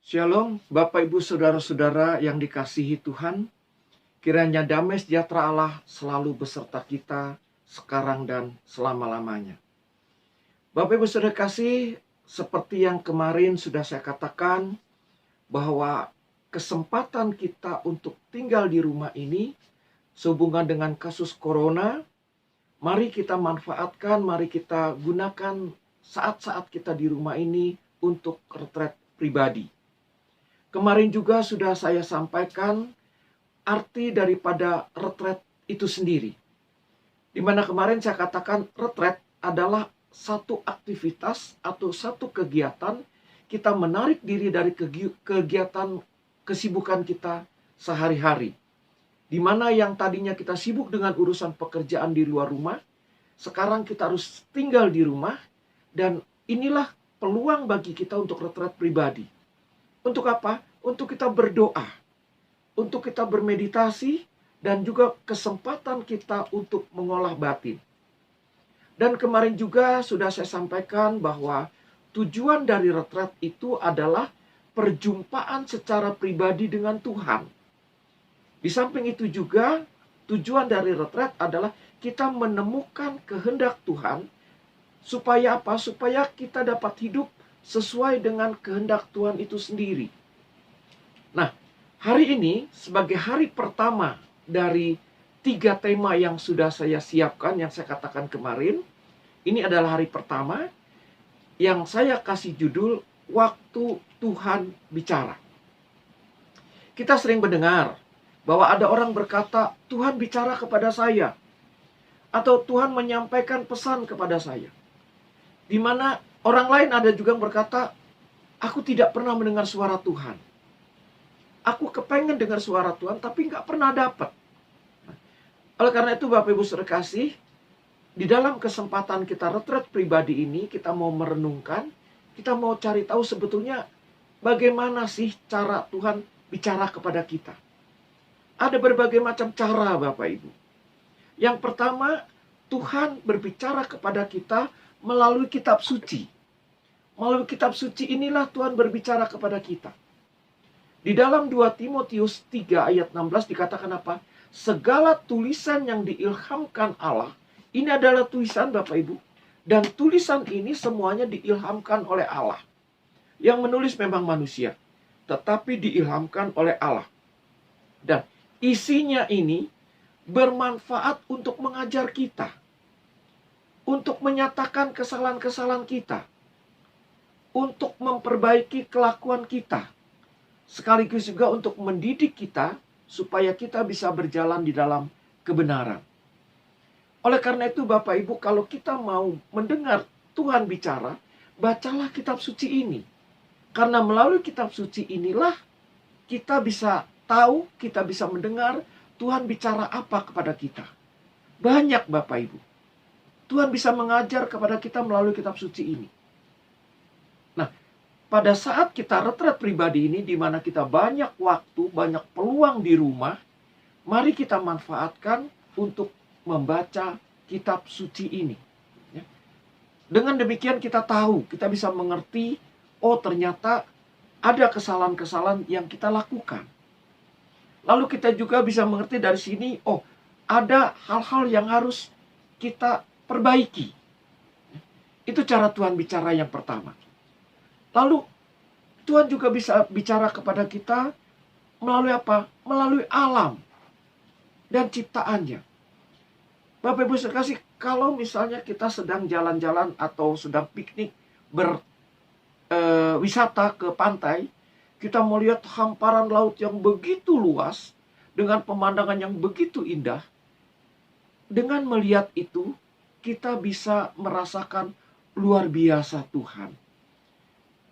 Shalom, Bapak Ibu Saudara-saudara yang dikasihi Tuhan. Kiranya damai sejahtera Allah selalu beserta kita sekarang dan selama-lamanya. Bapak Ibu Saudara kasih, seperti yang kemarin sudah saya katakan, bahwa kesempatan kita untuk tinggal di rumah ini sehubungan dengan kasus corona, mari kita manfaatkan, mari kita gunakan saat-saat kita di rumah ini untuk retret pribadi. Kemarin juga sudah saya sampaikan arti daripada retret itu sendiri. Di mana kemarin saya katakan retret adalah satu aktivitas atau satu kegiatan kita menarik diri dari kegiatan kesibukan kita sehari-hari. Di mana yang tadinya kita sibuk dengan urusan pekerjaan di luar rumah, sekarang kita harus tinggal di rumah, dan inilah peluang bagi kita untuk retret pribadi. Untuk apa? Untuk kita berdoa, untuk kita bermeditasi, dan juga kesempatan kita untuk mengolah batin. Dan kemarin juga sudah saya sampaikan bahwa tujuan dari retret itu adalah perjumpaan secara pribadi dengan Tuhan. Di samping itu juga tujuan dari retret adalah kita menemukan kehendak Tuhan. Supaya apa? Supaya kita dapat hidup sesuai dengan kehendak Tuhan itu sendiri. Nah, hari ini sebagai hari pertama dari 3 tema yang sudah saya siapkan, yang saya katakan kemarin, ini adalah hari pertama yang saya kasih judul Waktu Tuhan Bicara. Kita sering mendengar bahwa ada orang berkata, Tuhan bicara kepada saya, atau Tuhan menyampaikan pesan kepada saya. Di mana orang lain ada juga yang berkata, aku tidak pernah mendengar suara Tuhan. Aku kepengen dengar suara Tuhan, tapi nggak pernah dapat. Oleh karena itu Bapak Ibu Saudara kasih, di dalam kesempatan kita retret pribadi ini, kita mau merenungkan, kita mau cari tahu sebetulnya bagaimana sih cara Tuhan bicara kepada kita. Ada berbagai macam cara Bapak Ibu. Yang pertama, Tuhan berbicara kepada kita melalui kitab suci. Melalui kitab suci inilah Tuhan berbicara kepada kita. Di dalam 2 Timotius 3 ayat 16 dikatakan apa? Segala tulisan yang diilhamkan Allah, ini adalah tulisan Bapak Ibu. Dan tulisan ini semuanya diilhamkan oleh Allah. Yang menulis memang manusia, tetapi diilhamkan oleh Allah. Dan isinya ini bermanfaat untuk mengajar kita, untuk menyatakan kesalahan-kesalahan kita, untuk memperbaiki kelakuan kita, sekaligus juga untuk mendidik kita supaya kita bisa berjalan di dalam kebenaran. Oleh karena itu Bapak Ibu, kalau kita mau mendengar Tuhan bicara, bacalah kitab suci ini. Karena melalui kitab suci inilah kita bisa tahu, kita bisa mendengar Tuhan bicara apa kepada kita. Banyak Bapak Ibu. Tuhan bisa mengajar kepada kita melalui kitab suci ini. Nah, pada saat kita retret pribadi ini, di mana kita banyak waktu, banyak peluang di rumah, mari kita manfaatkan untuk membaca kitab suci ini. Dengan demikian kita tahu, kita bisa mengerti, oh ternyata ada kesalahan-kesalahan yang kita lakukan. Lalu kita juga bisa mengerti dari sini, oh ada hal-hal yang harus kita perbaiki. Itu cara Tuhan bicara yang pertama. Lalu Tuhan juga bisa bicara kepada kita melalui apa? Melalui alam dan ciptaannya. Bapak Ibu sekasih, kalau misalnya kita sedang jalan-jalan atau sedang piknik berwisata ke pantai, kita melihat hamparan laut yang begitu luas dengan pemandangan yang begitu indah. Dengan melihat itu, kita bisa merasakan luar biasa Tuhan.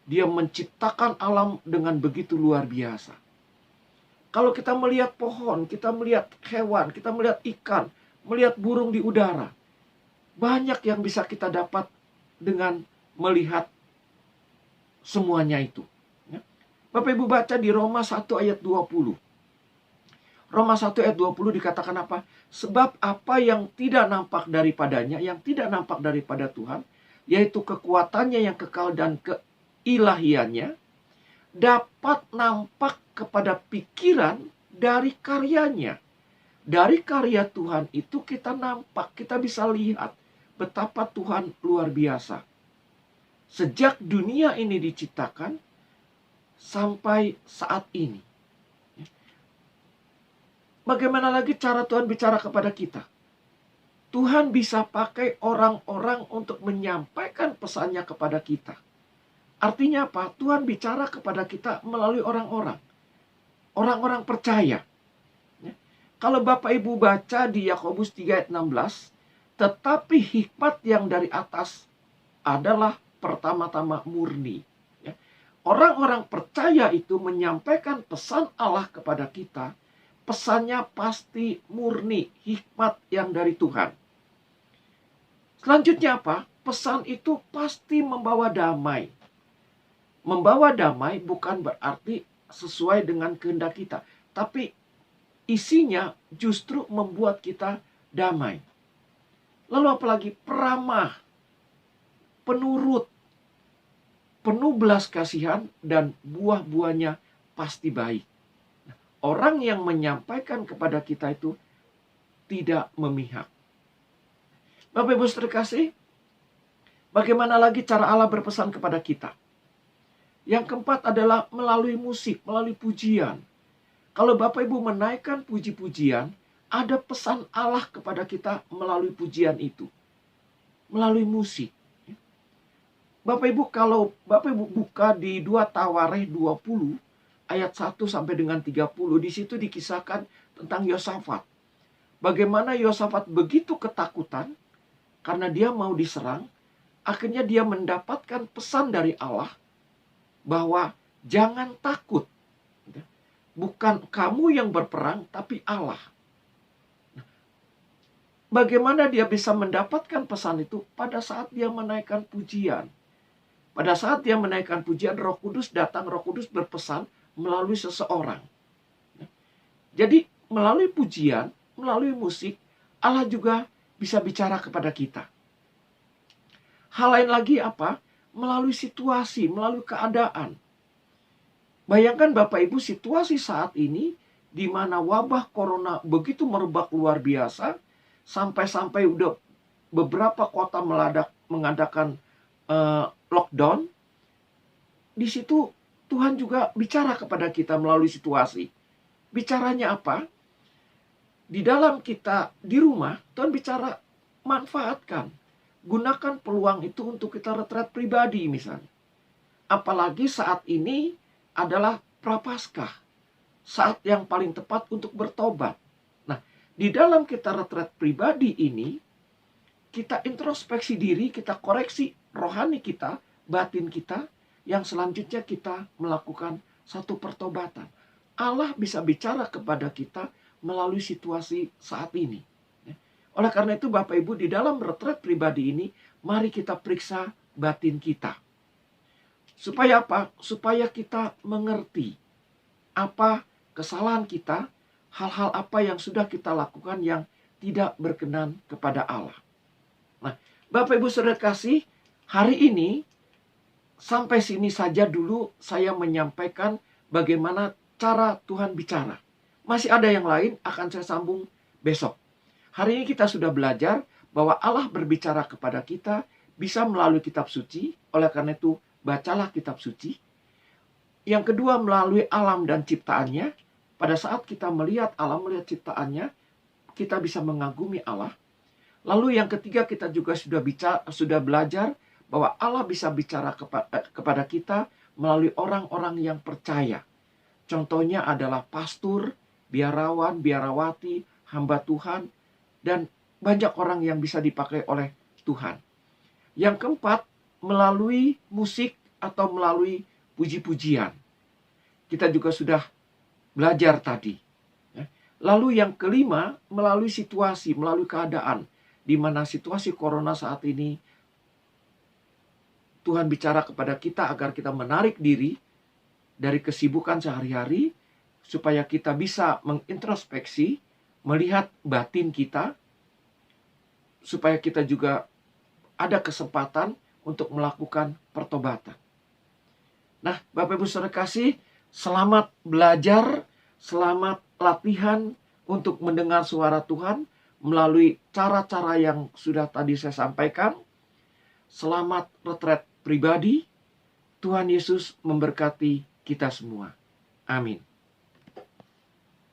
Dia menciptakan alam dengan begitu luar biasa. Kalau kita melihat pohon, kita melihat hewan, kita melihat ikan, melihat burung di udara, banyak yang bisa kita dapat dengan melihat semuanya itu. Bapak Ibu baca di Roma 1 ayat 20. Roma 1 ayat 20 dikatakan apa? Sebab apa yang tidak nampak daripadanya, yang tidak nampak daripada Tuhan, yaitu kekuatannya yang kekal dan keilahiannya, dapat nampak kepada pikiran dari karyanya. Dari karya Tuhan itu kita nampak, kita bisa lihat betapa Tuhan luar biasa. Sejak dunia ini diciptakan sampai saat ini. Bagaimana lagi cara Tuhan bicara kepada kita? Tuhan bisa pakai orang-orang untuk menyampaikan pesannya kepada kita. Artinya apa? Tuhan bicara kepada kita melalui orang-orang. Orang-orang percaya. Kalau Bapak Ibu baca di Yakobus 3 ayat 16, tetapi hikmat yang dari atas adalah pertama-tama murni. Orang-orang percaya itu menyampaikan pesan Allah kepada kita. Pesannya pasti murni, hikmat yang dari Tuhan. Selanjutnya apa? Pesan itu pasti membawa damai. Membawa damai bukan berarti sesuai dengan kehendak kita, tapi isinya justru membuat kita damai. Lalu apalagi peramah, penurut, penuh belas kasihan, dan buah-buahnya pasti baik. Orang yang menyampaikan kepada kita itu tidak memihak. Bapak Ibu terkasih, bagaimana lagi cara Allah berpesan kepada kita? Yang keempat adalah melalui musik, melalui pujian. Kalau Bapak Ibu menaikkan puji-pujian, ada pesan Allah kepada kita melalui pujian itu. Melalui musik. Bapak Ibu, kalau Bapak Ibu buka di 2 Tawarikh 20 ayat 1 sampai dengan 30, di situ dikisahkan tentang Yosafat. Bagaimana Yosafat begitu ketakutan karena dia mau diserang, akhirnya dia mendapatkan pesan dari Allah bahwa jangan takut. Bukan kamu yang berperang, tapi Allah. Bagaimana dia bisa mendapatkan pesan itu? Pada saat dia menaikkan pujian. Pada saat dia menaikkan pujian, Roh Kudus datang, Roh Kudus berpesan melalui seseorang. Jadi melalui pujian, melalui musik, Allah juga bisa bicara kepada kita. Hal lain lagi apa? Melalui situasi, melalui keadaan. Bayangkan Bapak Ibu, situasi saat ini di mana wabah corona begitu merebak luar biasa, sampai-sampai udah beberapa kota mengadakan lockdown. Di situ Tuhan juga bicara kepada kita melalui situasi. Bicaranya apa? Di dalam kita di rumah, Tuhan bicara, manfaatkan. Gunakan peluang itu untuk kita retret pribadi misalnya. Apalagi saat ini adalah Prapaskah. Saat yang paling tepat untuk bertobat. Nah, di dalam kita retret pribadi ini, kita introspeksi diri, kita koreksi rohani kita, batin kita, yang selanjutnya kita melakukan satu pertobatan. Allah bisa bicara kepada kita melalui situasi saat ini. Oleh karena itu Bapak Ibu, di dalam retret pribadi ini, mari kita periksa batin kita. Supaya apa? Supaya kita mengerti apa kesalahan kita, hal-hal apa yang sudah kita lakukan yang tidak berkenan kepada Allah. Nah, Bapak Ibu saudara kasih, hari ini sampai sini saja dulu saya menyampaikan bagaimana cara Tuhan bicara. Masih ada yang lain, akan saya sambung besok. Hari ini kita sudah belajar bahwa Allah berbicara kepada kita bisa melalui kitab suci. Oleh karena itu, bacalah kitab suci. Yang kedua, melalui alam dan ciptaannya. Pada saat kita melihat alam, melihat ciptaannya, kita bisa mengagumi Allah. Lalu yang ketiga, kita juga sudah belajar bahwa Allah bisa bicara kepada kita melalui orang-orang yang percaya. Contohnya adalah pastor, biarawan, biarawati, hamba Tuhan, dan banyak orang yang bisa dipakai oleh Tuhan. Yang keempat, melalui musik atau melalui puji-pujian. Kita juga sudah belajar tadi. Lalu yang kelima, melalui situasi, melalui keadaan. Di mana situasi corona saat ini, Tuhan bicara kepada kita agar kita menarik diri dari kesibukan sehari-hari, supaya kita bisa mengintrospeksi, melihat batin kita, supaya kita juga ada kesempatan untuk melakukan pertobatan. Nah, Bapak Ibu Saudara kasih, selamat belajar, selamat latihan untuk mendengar suara Tuhan melalui cara-cara yang sudah tadi saya sampaikan. Selamat retret pribadi. Tuhan Yesus memberkati kita semua. Amin.